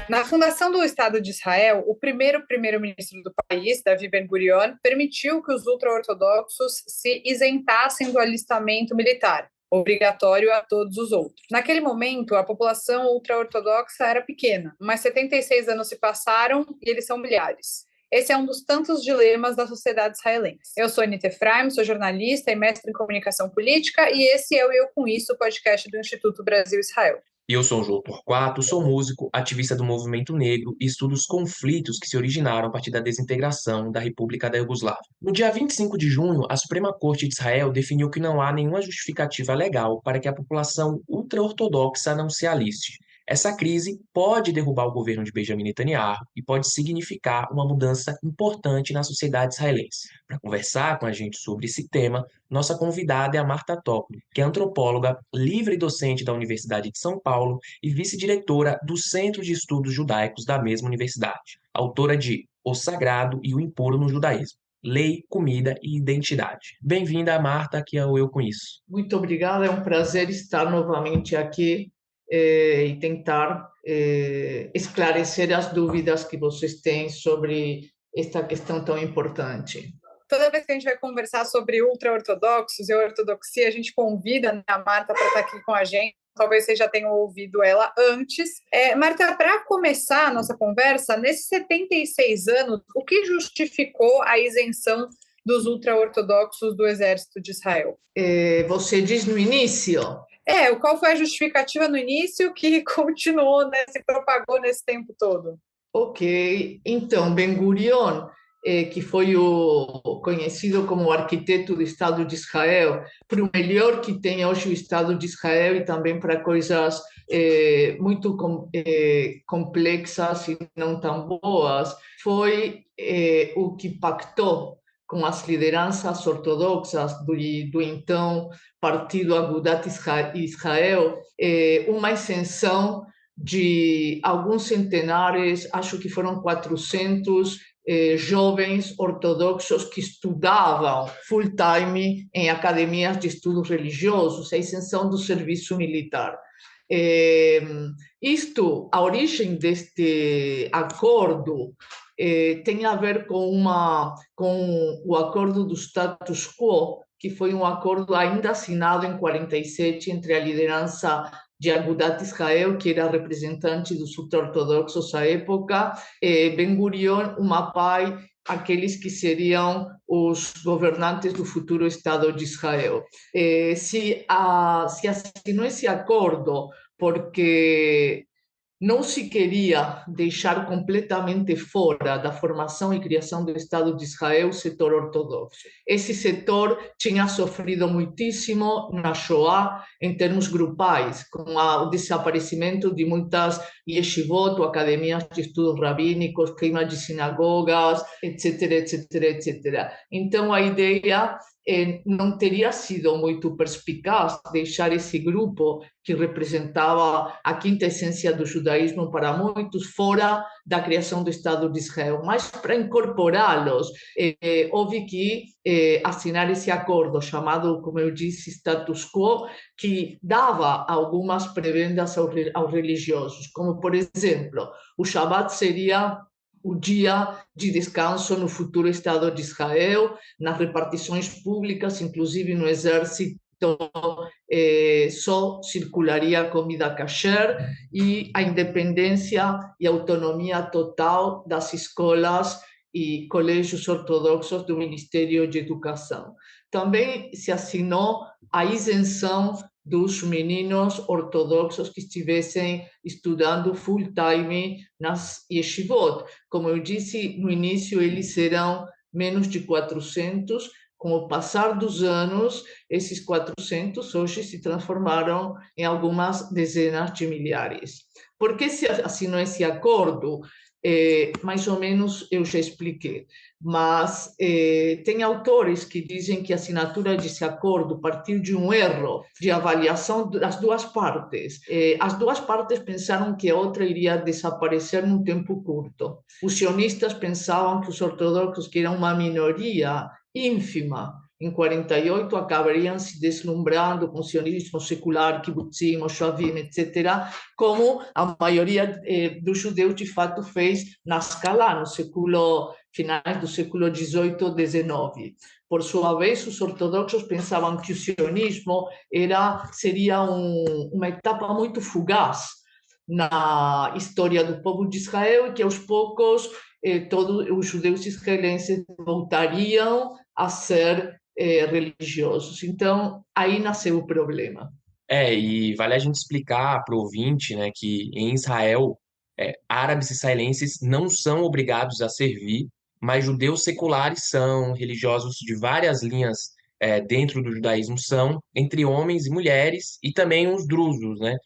Na fundação do Estado de Israel, o primeiro-ministro do país, Davi Ben-Gurion, permitiu que os ultra-ortodoxos se isentassem do alistamento militar, obrigatório a todos os outros. Naquele momento, a população ultra-ortodoxa era pequena, mas 76 anos se passaram e eles são milhares. Esse é um dos tantos dilemas da sociedade israelense. Eu sou Anita Efraim, sou jornalista e mestre em comunicação política, e esse é o Eu Com Isso, podcast do Instituto Brasil-Israel. Eu sou o João Torquato, sou músico, ativista do movimento negro e estudo os conflitos que se originaram a partir da desintegração da República da Iugoslávia. No dia 25 de junho, a Suprema Corte de Israel definiu que não há nenhuma justificativa legal para que a população ultra-ortodoxa não se aliste. Essa crise pode derrubar o governo de Benjamin Netanyahu e pode significar uma mudança importante na sociedade israelense. Para conversar com a gente sobre esse tema, nossa convidada é a Marta Topoli, que é antropóloga, livre docente da Universidade de São Paulo e vice-diretora do Centro de Estudos Judaicos da mesma universidade, autora de O Sagrado e o Impuro no Judaísmo, Lei, Comida e Identidade. Bem-vinda, Marta, aqui ao Eu Com Isso. Muito obrigada, é um prazer estar novamente aqui e tentar esclarecer as dúvidas que vocês têm sobre esta questão tão importante. Toda vez que a gente vai conversar sobre ultra-ortodoxos e ortodoxia, a gente convida a Marta para estar aqui com a gente. Talvez vocês já tenham ouvido ela antes. Marta, para começar a nossa conversa, nesses 76 anos, o que justificou a isenção dos ultra-ortodoxos do exército de Israel? Você diz no início? Qual foi a justificativa no início que continuou, né, se propagou nesse tempo todo? Ok, então, Ben-Gurion, que foi conhecido como o arquiteto do Estado de Israel, para o melhor que tem hoje o Estado de Israel e também para coisas muito complexas e não tão boas, foi o que pactou com as lideranças ortodoxas do então Partido Agudat Israel, uma isenção de alguns centenares, acho que foram 400 jovens ortodoxos que estudavam full-time em academias de estudos religiosos, a isenção do serviço militar. A origem deste acordo tem a ver com o acordo do status quo, que foi um acordo ainda assinado em 47 entre a liderança de Agudat Israel, que era representante dos ultra-ortodoxos à época, Ben-Gurion, o Mapai, aqueles que seriam os governantes do futuro Estado de Israel. Se assinou esse acordo porque não se queria deixar completamente fora da formação e criação do Estado de Israel o setor ortodoxo. Esse setor tinha sofrido muitíssimo na Shoah em termos grupais, com o desaparecimento de muitas yeshivot, ou academias de estudos rabínicos, queima de sinagogas, etc, etc, etc. Então, a ideia não teria sido muito perspicaz deixar esse grupo que representava a quinta essência do judaísmo para muitos fora da criação do Estado de Israel, mas para incorporá-los houve que assinar esse acordo chamado, como eu disse, status quo, que dava algumas prebendas aos religiosos, como por exemplo, o Shabat seria o dia de descanso no futuro Estado de Israel, nas repartições públicas, inclusive no exército, só circularia comida kasher, e a independência e autonomia total das escolas e colégios ortodoxos do Ministério de Educação. Também se assinou a isenção dos meninos ortodoxos que estivessem estudando full-time nas yeshivot. Como eu disse no início, eles serão menos de 400. Com o passar dos anos, esses 400 hoje se transformaram em algumas dezenas de milhares. Por que se assinou esse acordo? Mais ou menos eu já expliquei, mas tem autores que dizem que a assinatura desse acordo partiu de um erro de avaliação das duas partes. As duas partes pensaram que a outra iria desaparecer num tempo curto. Os sionistas pensavam que os ortodoxos, que eram uma minoria ínfima em 48, acabariam se deslumbrando com o sionismo secular, kibbutzim, moshavim, etc., como a maioria dos judeus de fato fez na Escala, no século, finais do século XVIII, XIX. Por sua vez, os ortodoxos pensavam que o sionismo seria uma etapa muito fugaz na história do povo de Israel e que aos poucos todos os judeus israelenses voltariam a ser religiosos. Então, aí nasceu o problema. E vale a gente explicar para o ouvinte, né, que em Israel, árabes israelenses não são obrigados a servir, mas judeus seculares são, religiosos de várias linhas dentro do judaísmo são, entre homens e mulheres, e também os drusos, né?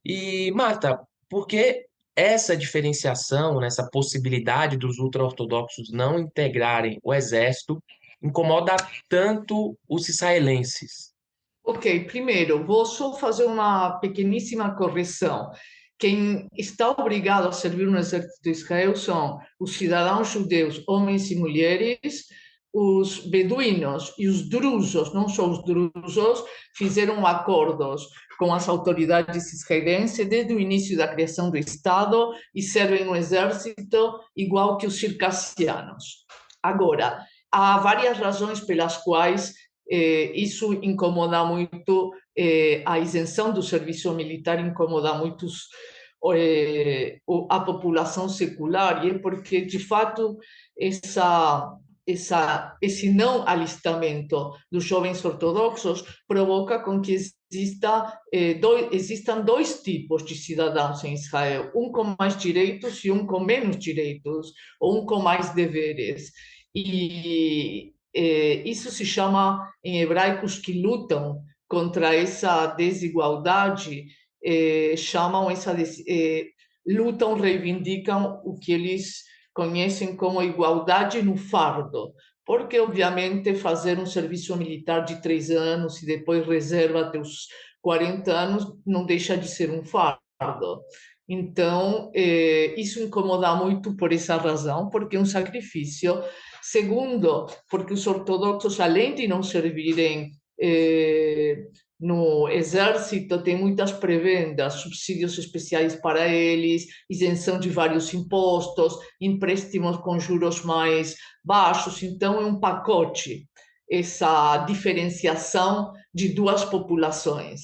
E, Marta, por que essa diferenciação, né, essa possibilidade dos ultra-ortodoxos não integrarem o exército incomoda tanto os israelenses? Ok, primeiro, vou só fazer uma pequeníssima correção. Quem está obrigado a servir no exército de Israel são os cidadãos judeus, homens e mulheres, os beduínos e os drusos, não só os drusos, fizeram acordos com as autoridades israelenses desde o início da criação do Estado e servem no exército igual que os circassianos. Agora, há várias razões pelas quais isso incomoda muito, a isenção do serviço militar incomoda muito a população secular, e é porque, de fato, esse não alistamento dos jovens ortodoxos provoca com que existam dois tipos de cidadãos em Israel, um com mais direitos e um com menos direitos, ou um com mais deveres. E isso se chama, em hebraico, os que lutam contra essa desigualdade, chamam lutam, reivindicam o que eles conhecem como igualdade no fardo, porque, obviamente, fazer um serviço militar de 3 anos e depois reserva até os 40 anos não deixa de ser um fardo. Então, isso incomoda muito por essa razão, porque é um sacrifício. Segundo, porque os ortodoxos, além de não servirem no exército, têm muitas prebendas, subsídios especiais para eles, isenção de vários impostos, empréstimos com juros mais baixos. Então, é um pacote essa diferenciação de duas populações.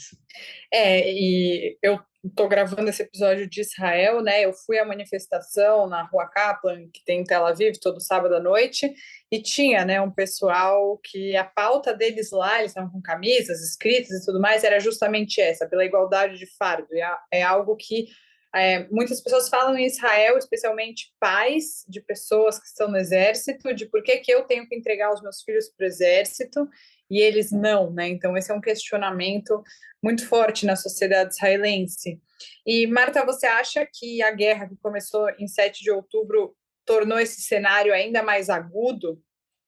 E eu estou gravando esse episódio de Israel, né? Eu fui à manifestação na Rua Kaplan, que tem em Tel Aviv, todo sábado à noite, e tinha, né, um pessoal que a pauta deles lá, eles estavam com camisas escritas e tudo mais, era justamente essa, pela igualdade de fardo. E é algo que muitas pessoas falam em Israel, especialmente pais de pessoas que estão no exército, de por que eu tenho que entregar os meus filhos para o exército e eles não, né? Então, esse é um questionamento muito forte na sociedade israelense. E, Marta, você acha que a guerra que começou em 7 de outubro tornou esse cenário ainda mais agudo?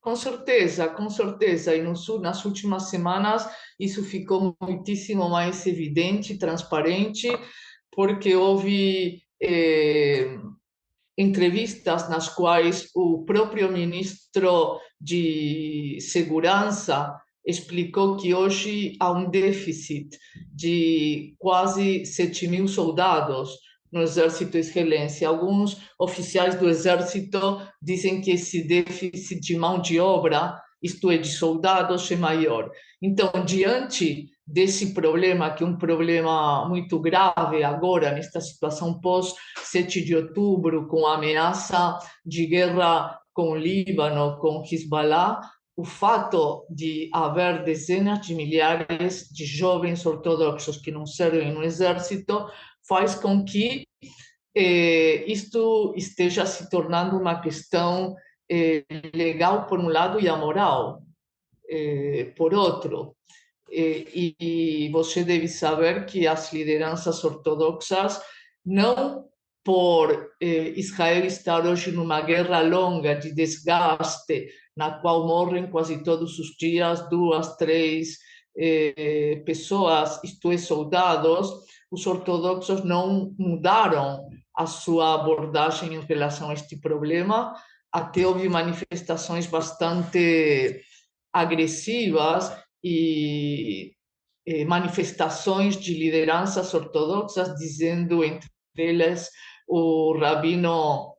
Com certeza, com certeza. E nas últimas semanas isso ficou muitíssimo mais evidente, transparente, porque houve entrevistas nas quais o próprio ministro de Segurança explicou que hoje há um déficit de quase 7.000 soldados no exército israelense. Alguns oficiais do exército dizem que esse déficit de mão de obra, isto é, de soldados, é maior. Então, diante desse problema, que é um problema muito grave agora, nesta situação pós-7 de outubro, com a ameaça de guerra com o Líbano, com Hezbollah, o fato de haver dezenas de milhares de jovens ortodoxos que não servem no exército faz com que isto esteja se tornando uma questão legal por um lado e amoral por outro. E você deve saber que as lideranças ortodoxas, não por Israel estar hoje numa guerra longa de desgaste, na qual morrem quase todos os dias 2, 3 pessoas, isto é, soldados, os ortodoxos não mudaram a sua abordagem em relação a este problema. Até houve manifestações bastante agressivas e manifestações de lideranças ortodoxas, dizendo, entre elas, o rabino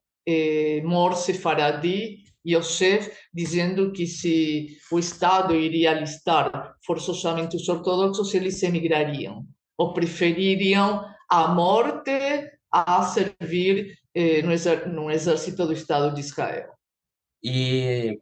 Mor Sefaradi Yosef, dizendo que se o Estado iria alistar forçosamente os ortodoxos, eles emigrariam, ou prefeririam a morte a servir no exército do Estado de Israel. E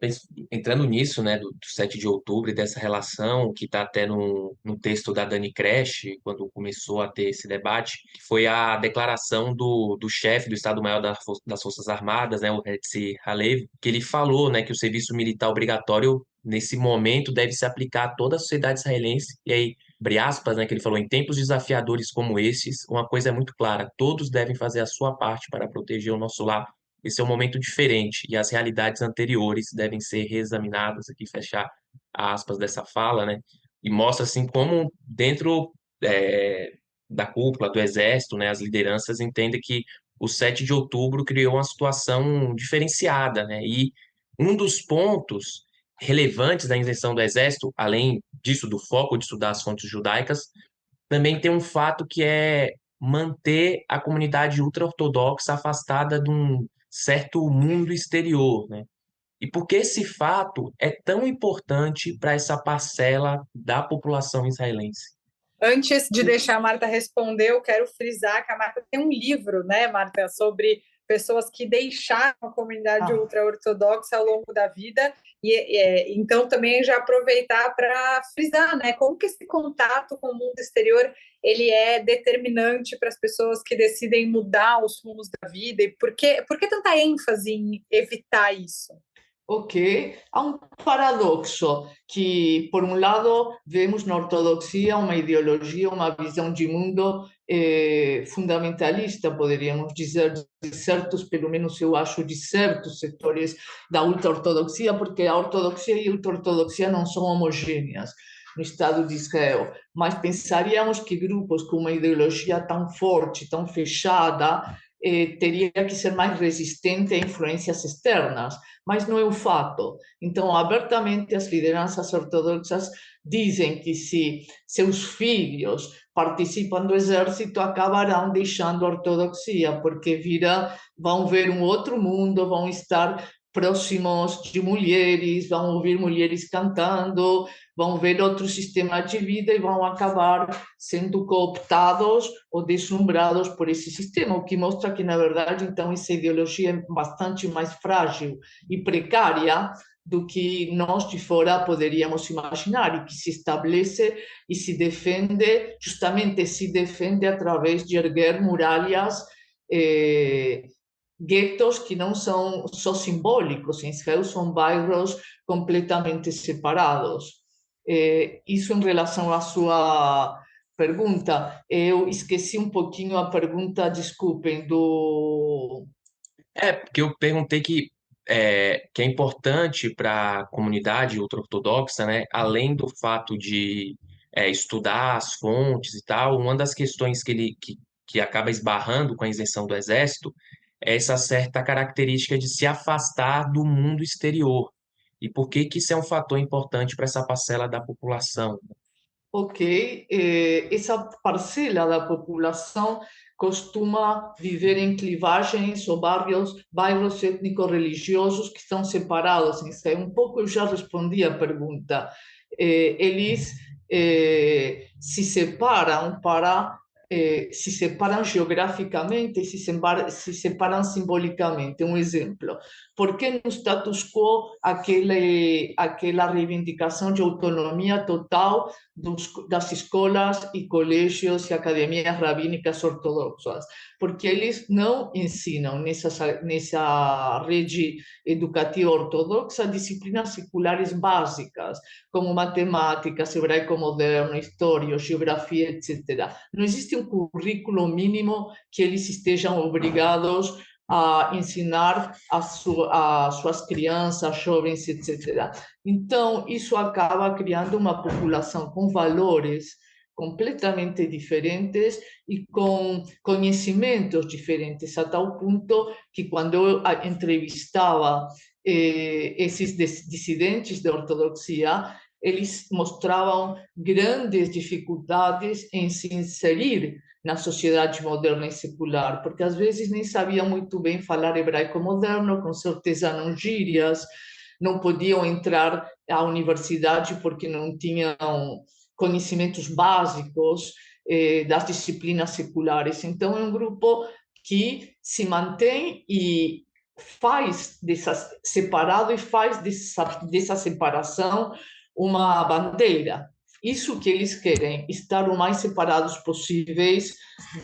entrando nisso, né, do 7 de outubro e dessa relação que está até no texto da Dani Kresh, quando começou a ter esse debate, que foi a declaração do chefe do Estado-Maior das Forças Armadas, né, o Herzi Halevi, que ele falou, né, que o serviço militar obrigatório, nesse momento, deve se aplicar a toda a sociedade israelense. E aí, abre aspas, né, que ele falou, em tempos desafiadores como esses, uma coisa é muito clara, todos devem fazer a sua parte para proteger o nosso lar. Esse é um momento diferente e as realidades anteriores devem ser reexaminadas, aqui fechar aspas dessa fala, né? E mostra assim como dentro da cúpula do Exército, né, as lideranças entendem que o 7 de outubro criou uma situação diferenciada, né? E um dos pontos relevantes da isenção do Exército, além disso, do foco de estudar as fontes judaicas, também tem um fato que é manter a comunidade ultra-ortodoxa afastada de um certo mundo exterior, né? E por que esse fato é tão importante para essa parcela da população israelense? Antes de deixar a Marta responder, eu quero frisar que a Marta tem um livro, né, Marta, sobre pessoas que deixaram a comunidade ultra-ortodoxa ao longo da vida. Então, também já aproveitar para frisar, né, como que esse contato com o mundo exterior ele é determinante para as pessoas que decidem mudar os rumos da vida, e por que tanta ênfase em evitar isso? Ok, há um paradoxo que, por um lado, vemos na ortodoxia uma ideologia, uma visão de mundo fundamentalista, poderíamos dizer, de certos, pelo menos eu acho, de certos setores da ultra-ortodoxia, porque a ortodoxia e a ultra-ortodoxia não são homogêneas no Estado de Israel, mas pensaríamos que grupos com uma ideologia tão forte, tão fechada, teria que ser mais resistente a influências externas, mas não é o fato. Então, abertamente, as lideranças ortodoxas dizem que se seus filhos participam do exército, acabarão deixando a ortodoxia, porque vão ver um outro mundo, vão estar próximos de mulheres, vão ouvir mulheres cantando, vão ver outro sistema de vida e vão acabar sendo cooptados ou deslumbrados por esse sistema, o que mostra que, na verdade, então, essa ideologia é bastante mais frágil e precária do que nós de fora poderíamos imaginar, e que se estabelece e se defende, justamente se defende através de erguer muralhas, guetos que não são só simbólicos. Em Israel são bairros completamente separados. Isso em relação à sua pergunta. Eu esqueci um pouquinho a pergunta, desculpem, do... Porque eu perguntei que é importante para a comunidade ultra-ortodoxa, né, além do fato de estudar as fontes e tal, uma das questões que acaba esbarrando com a isenção do exército é essa certa característica de se afastar do mundo exterior. E por que que isso é um fator importante para essa parcela da população? Ok, essa parcela da população costuma viver em clivagens ou bairros étnico-religiosos que estão separados. Isso é um pouco, eu já respondi a pergunta. Eles se separam se separam geograficamente e se separam simbolicamente. Um exemplo, por que no status quo aquela reivindicação de autonomia total das escolas e colégios e academias rabínicas ortodoxas? Porque eles não ensinam nessa rede educativa ortodoxa disciplinas seculares básicas, como matemática, hebraico moderno, história, geografia, etc. Não existe um currículo mínimo que eles estejam obrigados a ensinar às suas crianças, jovens, etc. Então, isso acaba criando uma população com valores completamente diferentes e com conhecimentos diferentes, a tal ponto que quando eu entrevistava esses dissidentes da ortodoxia, eles mostravam grandes dificuldades em se inserir na sociedade moderna e secular, porque às vezes nem sabiam muito bem falar hebraico moderno, com certeza não gírias, não podiam entrar à universidade porque não tinham conhecimentos básicos das disciplinas seculares. Então, é um grupo que se mantém e faz separado e faz dessa separação uma bandeira. Isso que eles querem, estar o mais separados possíveis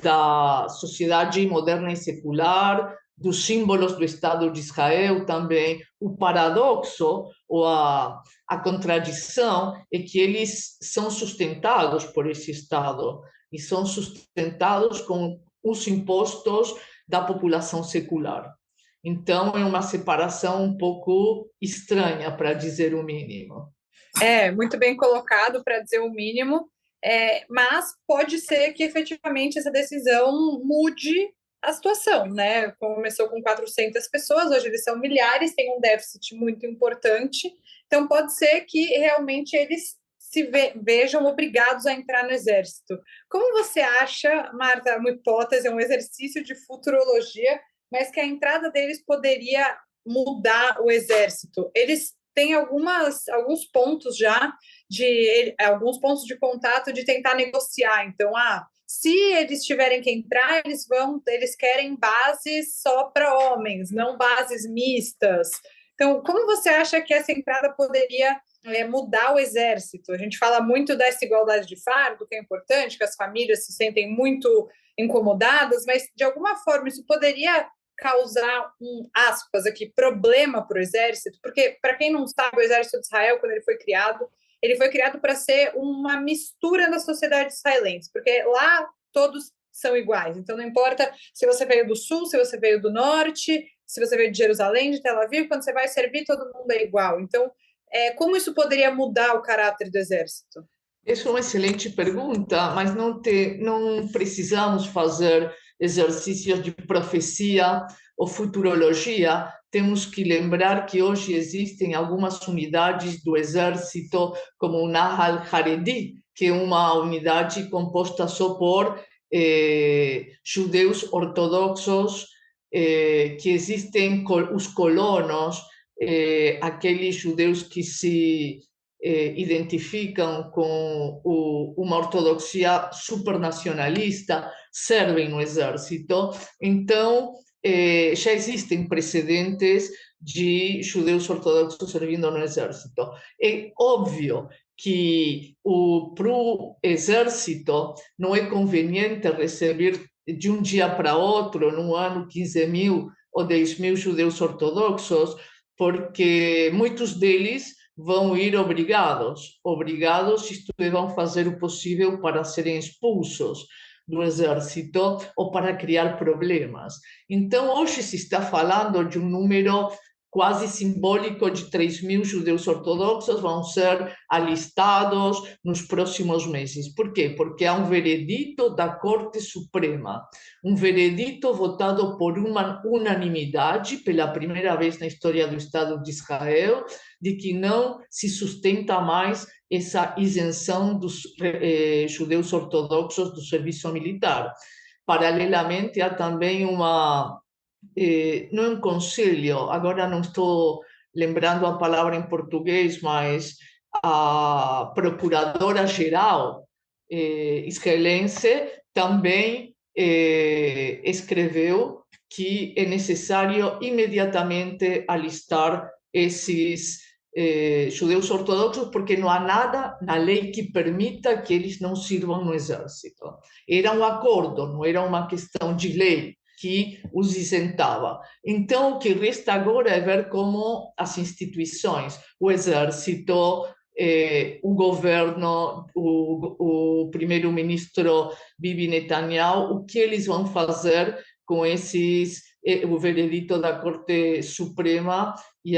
da sociedade moderna e secular, dos símbolos do Estado de Israel também. O paradoxo ou a contradição é que eles são sustentados por esse Estado e são sustentados com os impostos da população secular. Então, é uma separação um pouco estranha, para dizer o mínimo. Muito bem colocado, para dizer o mínimo, mas pode ser que efetivamente essa decisão mude a situação, né? Começou com 400 pessoas, hoje eles são milhares, tem um déficit muito importante, então pode ser que realmente eles se vejam obrigados a entrar no exército. Como você acha, Marta, uma hipótese, um exercício de futurologia, mas que a entrada deles poderia mudar o exército? Eles têm alguns pontos já, alguns pontos de contato de tentar negociar. Então, se eles tiverem que entrar, eles querem bases só para homens, não bases mistas. Então, como você acha que essa entrada poderia mudar o exército? A gente fala muito dessa igualdade de fardo, que é importante, que as famílias se sentem muito incomodadas, mas de alguma forma isso poderia causar aspas aqui, problema para o exército, porque, para quem não sabe, o exército de Israel, quando ele foi criado para ser uma mistura da sociedade israelense, porque lá todos são iguais, então não importa se você veio do sul, se você veio do norte, se você veio de Jerusalém, de Tel Aviv, quando você vai servir, todo mundo é igual. Então, como isso poderia mudar o caráter do exército? Essa é uma excelente pergunta, mas não precisamos fazer exercícios de profecia ou futurologia. Temos que lembrar que hoje existem algumas unidades do exército, como o Nahal Haredi, que é uma unidade composta só por judeus ortodoxos, que existem os colonos, aqueles judeus que se identificam com uma ortodoxia supernacionalista, servem no exército. Então, já existem precedentes de judeus ortodoxos servindo no exército. É óbvio que para o exército não é conveniente receber de um dia para outro, no ano, 15.000 ou 10.000 judeus ortodoxos, porque muitos deles vão ir obrigados, isto é, vão fazer o possível para serem expulsos do exército ou para criar problemas. Então, hoje se está falando de um número quase simbólico de 3.000 judeus ortodoxos vão ser alistados nos próximos meses. Por quê? Porque há um veredito da Corte Suprema, um veredito votado por uma unanimidade, pela primeira vez na história do Estado de Israel, de que não se sustenta mais essa isenção dos judeus ortodoxos do serviço militar. Paralelamente, há também não é um conselho, agora não estou lembrando a palavra em português, mas a procuradora-geral israelense também escreveu que é necessário imediatamente alistar esses judeus ortodoxos, porque não há nada na lei que permita que eles não sirvam no exército. Era um acordo, não era uma questão de lei que os isentava. Então, o que resta agora é ver como as instituições, o exército, o governo, o primeiro-ministro Bibi Netanyahu, o que eles vão fazer com o veredito da Corte Suprema e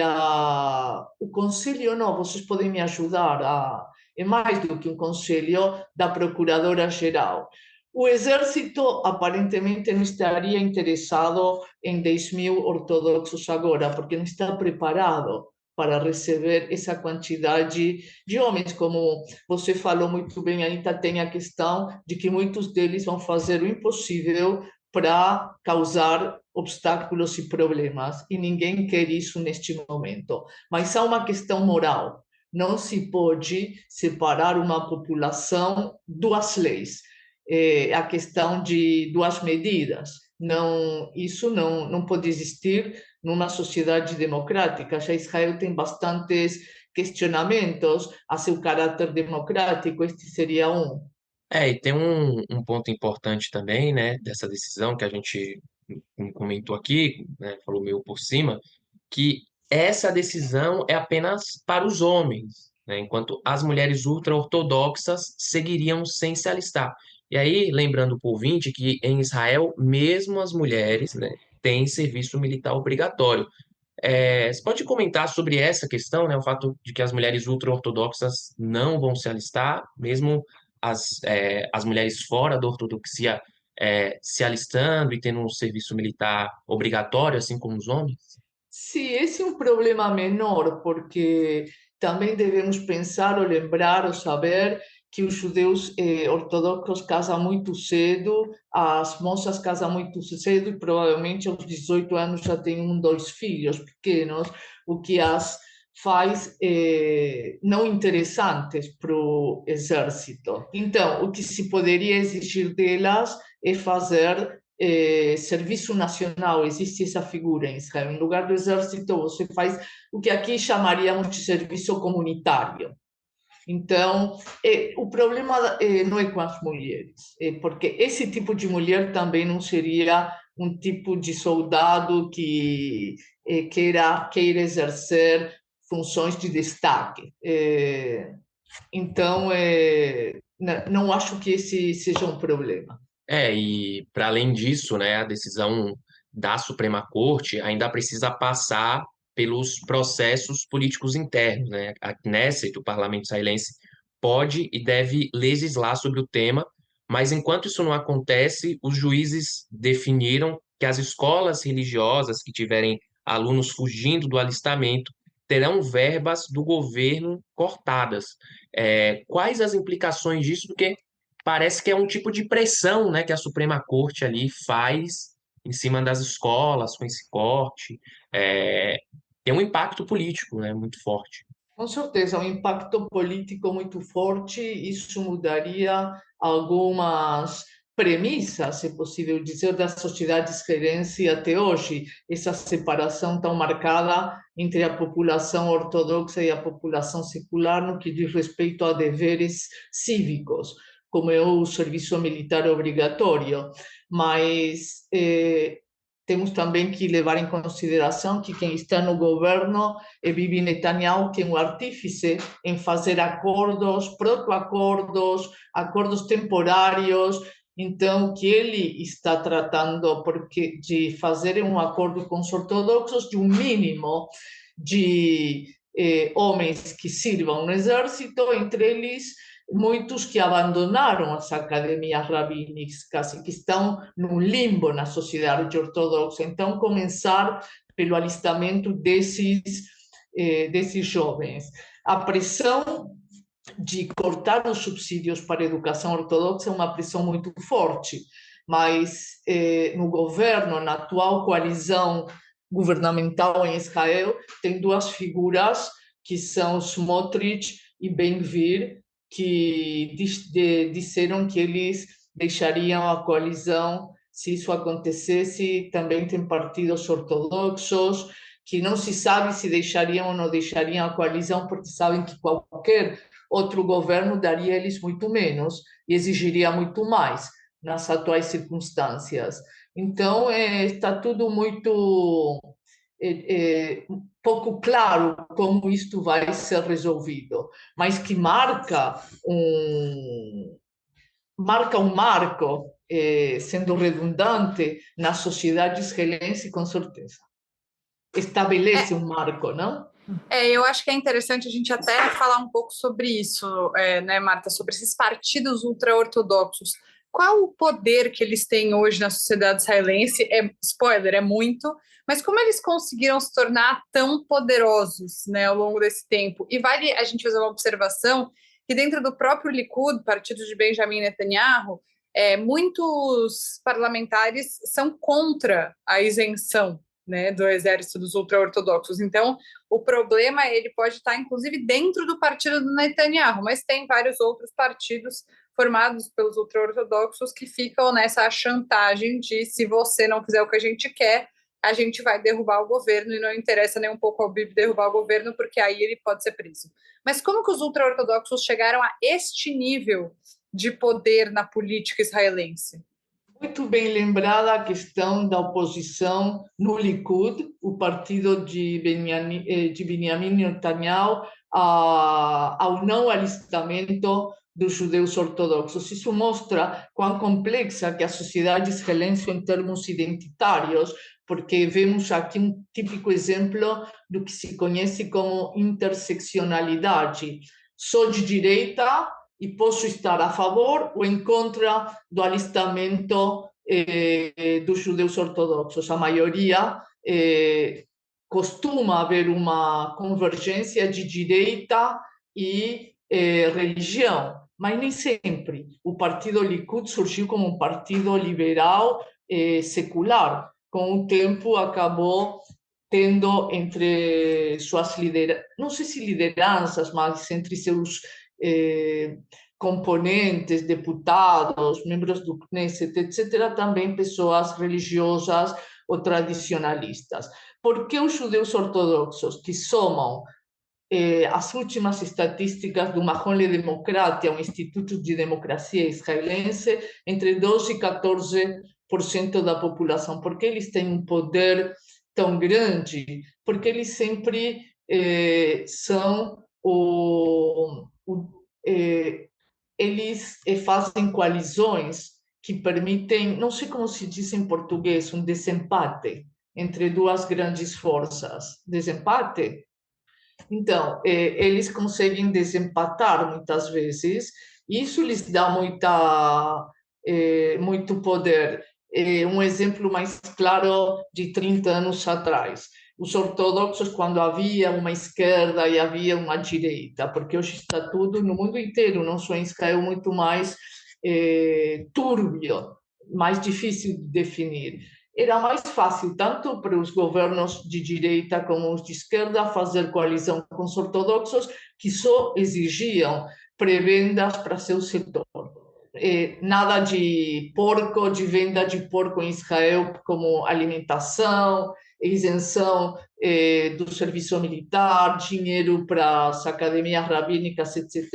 o conselho. Não, vocês podem me ajudar, é mais do que um conselho da Procuradora-Geral. O exército aparentemente não estaria interessado em 10 mil ortodoxos agora, porque não está preparado para receber essa quantidade de homens. Como você falou muito bem, ainda tem a questão de que muitos deles vão fazer o impossível para causar obstáculos e problemas, e ninguém quer isso neste momento. Mas há uma questão moral. Não se pode separar uma população, duas leis, a questão de duas medidas. Não, isso não pode existir numa sociedade democrática. Já Israel tem bastantes questionamentos a seu caráter democrático, este seria um. E tem um ponto importante também, né, dessa decisão que a gente comentou aqui, né, falou meio por cima, que essa decisão é apenas para os homens, né, enquanto as mulheres ultra-ortodoxas seguiriam sem se alistar. E aí, lembrando para o ouvinte que em Israel, mesmo as mulheres, né, têm serviço militar obrigatório. Você pode comentar sobre essa questão, né, o fato de que as mulheres ultra-ortodoxas não vão se alistar, mesmo as mulheres fora da ortodoxia se alistando e tendo um serviço militar obrigatório, assim como os homens? Sim, esse é um problema menor, porque também devemos pensar ou lembrar ou saber que os judeus ortodoxos casam muito cedo, as moças casam muito cedo e provavelmente aos 18 anos já têm um, dois filhos pequenos, o que as faz não interessantes para o exército. Então, o que se poderia exigir delas é fazer serviço nacional, existe essa figura em Israel. Em lugar do exército, você faz o que aqui chamaríamos de serviço comunitário. Então, o problema não é com as mulheres, porque esse tipo de mulher também não seria um tipo de soldado que queira exercer funções de destaque. Então, não acho que esse seja um problema. E para além disso, né, a decisão da Suprema Corte ainda precisa passar pelos processos políticos internos, né? A Knesset, o parlamento israelense, pode e deve legislar sobre o tema, mas enquanto isso não acontece, os juízes definiram que as escolas religiosas que tiverem alunos fugindo do alistamento terão verbas do governo cortadas. Quais as implicações disso? Porque parece que é um tipo de pressão, né, que a Suprema Corte ali faz em cima das escolas com esse corte. É, tem um impacto político, né, muito forte. Com certeza, um impacto político muito forte, isso mudaria algumas premissas, se possível dizer, da sociedade israelense até hoje, essa separação tão marcada entre a população ortodoxa e a população secular no que diz respeito a deveres cívicos, como é o serviço militar obrigatório. Mas temos também que levar em consideração que quem está no governo é Bibi Netanyahu, que é um artífice em fazer acordos, acordos temporários. Então, que ele está tratando de fazer um acordo com os ortodoxos de um mínimo de homens que sirvam no exército, entre eles muitos que abandonaram as academias rabínicas e que estão num limbo na sociedade ortodoxa. Então, começar pelo alistamento desses jovens. A pressão de cortar os subsídios para a educação ortodoxa é uma pressão muito forte, mas no governo, na atual coalizão governamental em Israel, tem duas figuras que são Smotrich e Ben-Gvir, que disseram que eles deixariam a coalizão se isso acontecesse. Também tem partidos ortodoxos que não se sabe se deixariam ou não deixariam a coalizão, porque sabem que qualquer outro governo daria eles muito menos e exigiria muito mais nas atuais circunstâncias. Então, está tudo muito pouco claro como isto vai ser resolvido, mas que marca marco, sendo redundante, na sociedade israelense, com certeza. Estabelece um marco, não? Eu acho que é interessante a gente até falar um pouco sobre isso, né, Marta, sobre esses partidos ultra-ortodoxos. qual o poder que eles têm hoje na sociedade israelense? Spoiler, é muito, mas como eles conseguiram se tornar tão poderosos, né, ao longo desse tempo? E vale a gente fazer uma observação que dentro do próprio Likud, partido de Benjamin Netanyahu, muitos parlamentares são contra a isenção, né, do exército dos ultra-ortodoxos. Então, o problema ele pode estar, inclusive, dentro do partido do Netanyahu, mas tem vários outros partidos formados pelos ultra-ortodoxos que ficam nessa chantagem de se você não fizer o que a gente quer, a gente vai derrubar o governo e não interessa nem um pouco ao Bibi derrubar o governo, porque aí ele pode ser preso. Mas como que os ultra-ortodoxos chegaram a este nível de poder na política israelense? Muito bem lembrada a questão da oposição no Likud, o partido de Benjamin Netanyahu, ao não alistamento dos judeus ortodoxos. Isso mostra quão complexa que é a sociedade israelense em termos identitários, porque vemos aqui um típico exemplo do que se conhece como interseccionalidade. Sou de direita e posso estar a favor ou em contra do alistamento dos judeus ortodoxos. A maioria costuma haver uma convergência de direita e religião, mas nem sempre. O partido Likud surgiu como um partido liberal secular. Com o tempo, acabou tendo entre suas lideranças, não sei se lideranças, mas entre seus componentes, deputados, membros do Knesset, etc., também pessoas religiosas ou tradicionalistas. Por que os judeus ortodoxos, que somam as últimas estatísticas do Mahon LeDemocratia, um instituto de democracia israelense, entre 12% e 14% da população? Porque eles têm um poder tão grande? Porque eles sempre são eles fazem coalizões que permitem, não sei como se diz em português, um desempate entre duas grandes forças. Desempate? Então, eles conseguem desempatar muitas vezes, e isso lhes dá muito poder. Um exemplo mais claro de 30 anos atrás. Os ortodoxos, quando havia uma esquerda e havia uma direita, porque hoje está tudo no mundo inteiro, não só em Israel, muito mais túrbio, mais difícil de definir. Era mais fácil, tanto para os governos de direita como os de esquerda, fazer coalizão com os ortodoxos, que só exigiam prebendas para seu setor. Nada de porco, de venda de porco em Israel como alimentação, isenção do serviço militar, dinheiro para as academias rabínicas, etc.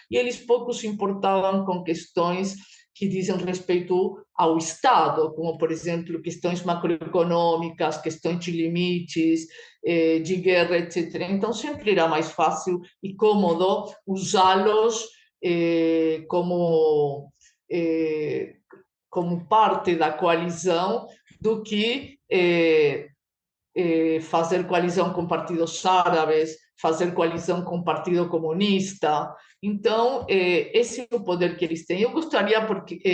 E eles pouco se importavam com questões que dizem respeito ao Estado, como, por exemplo, questões macroeconômicas, questões de limites, de guerra, etc. Então, sempre era mais fácil e cômodo usá-los como parte da coalizão do que fazer coalizão com partidos árabes, fazer coalizão com o Partido Comunista. Então, esse é o poder que eles têm. Eu gostaria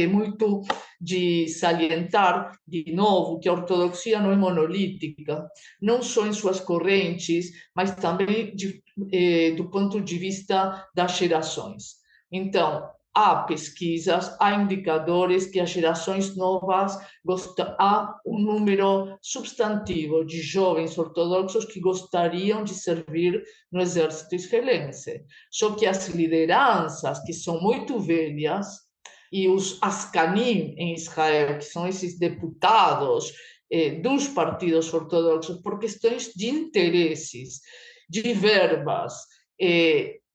muito de salientar, de novo, que a ortodoxia não é monolítica, não só em suas correntes, mas também do ponto de vista das gerações. Então, há pesquisas, há indicadores que as gerações novas há um número substantivo de jovens ortodoxos que gostariam de servir no exército israelense. Só que as lideranças, que são muito velhas, e os askanim em Israel, que são esses deputados dos partidos ortodoxos, por questões de interesses, de verbas,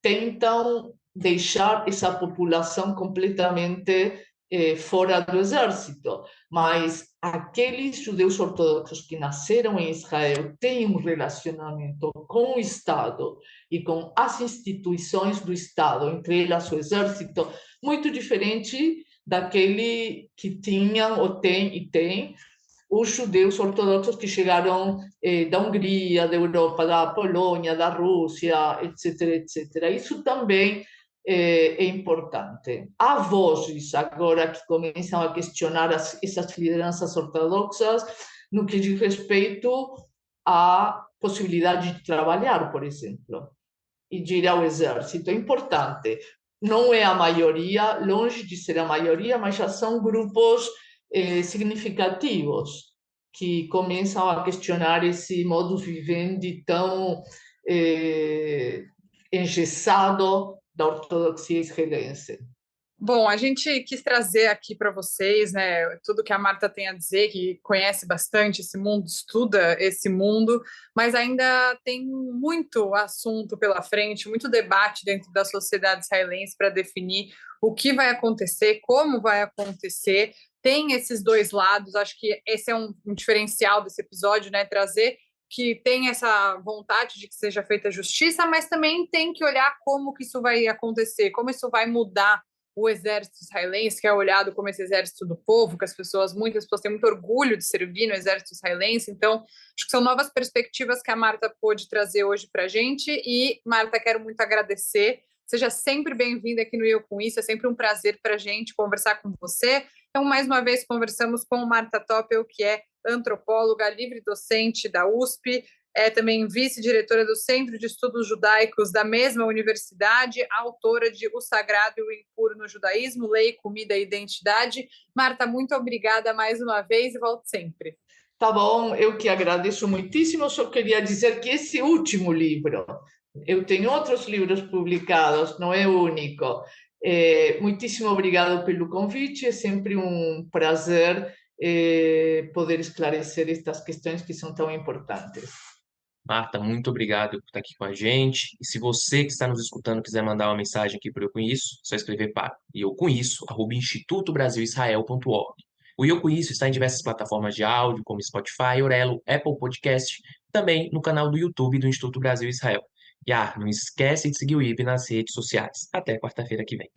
tentam deixar essa população completamente fora do exército. Mas aqueles judeus ortodoxos que nasceram em Israel têm um relacionamento com o Estado e com as instituições do Estado, entre elas o exército, muito diferente daquele que tinham ou tem os judeus ortodoxos que chegaram da Hungria, da Europa, da Polônia, da Rússia, etc., etc. Isso também é importante. Há vozes agora que começam a questionar essas lideranças ortodoxas no que diz respeito à possibilidade de trabalhar, por exemplo, e de ir ao exército. É importante. Não é a maioria, longe de ser a maioria, mas já são grupos significativos que começam a questionar esse modus vivendi tão engessado da ortodoxia israelense. Bom, a gente quis trazer aqui para vocês, né, tudo que a Marta tem a dizer, que conhece bastante esse mundo, estuda esse mundo, mas ainda tem muito assunto pela frente, muito debate dentro da sociedade israelense para definir o que vai acontecer, como vai acontecer. Tem esses dois lados, acho que esse é um diferencial desse episódio, né, trazer que tem essa vontade de que seja feita justiça, mas também tem que olhar como que isso vai acontecer, como isso vai mudar o exército israelense, que é olhado como esse exército do povo, que muitas pessoas têm muito orgulho de servir no exército israelense. Então, acho que são novas perspectivas que a Marta pôde trazer hoje para a gente. E, Marta, quero muito agradecer. Seja sempre bem-vinda aqui no Eu Com Isso, é sempre um prazer para a gente conversar com você. Então, mais uma vez, conversamos com Marta Toppel, que é antropóloga, livre docente da USP, é também vice-diretora do Centro de Estudos Judaicos da mesma universidade, autora de O Sagrado e o Impuro no Judaísmo, Lei, Comida e Identidade. Marta, muito obrigada mais uma vez e volte sempre. Tá bom, eu que agradeço muitíssimo, só queria dizer que esse último livro, eu tenho outros livros publicados, não é o único. Muitíssimo obrigado pelo convite, é sempre um prazer poder esclarecer estas questões que são tão importantes. Marta, muito obrigado por estar aqui com a gente. E se você que está nos escutando quiser mandar uma mensagem aqui para o Eu Com Isso, é só escrever para eucomisso@institutobrasilisrael.org. O Eu Com Isso está em diversas plataformas de áudio, como Spotify, Orelo, Apple Podcast, e também no canal do YouTube do Instituto Brasil Israel. E não esquece de seguir o IB nas redes sociais. Até quarta-feira que vem.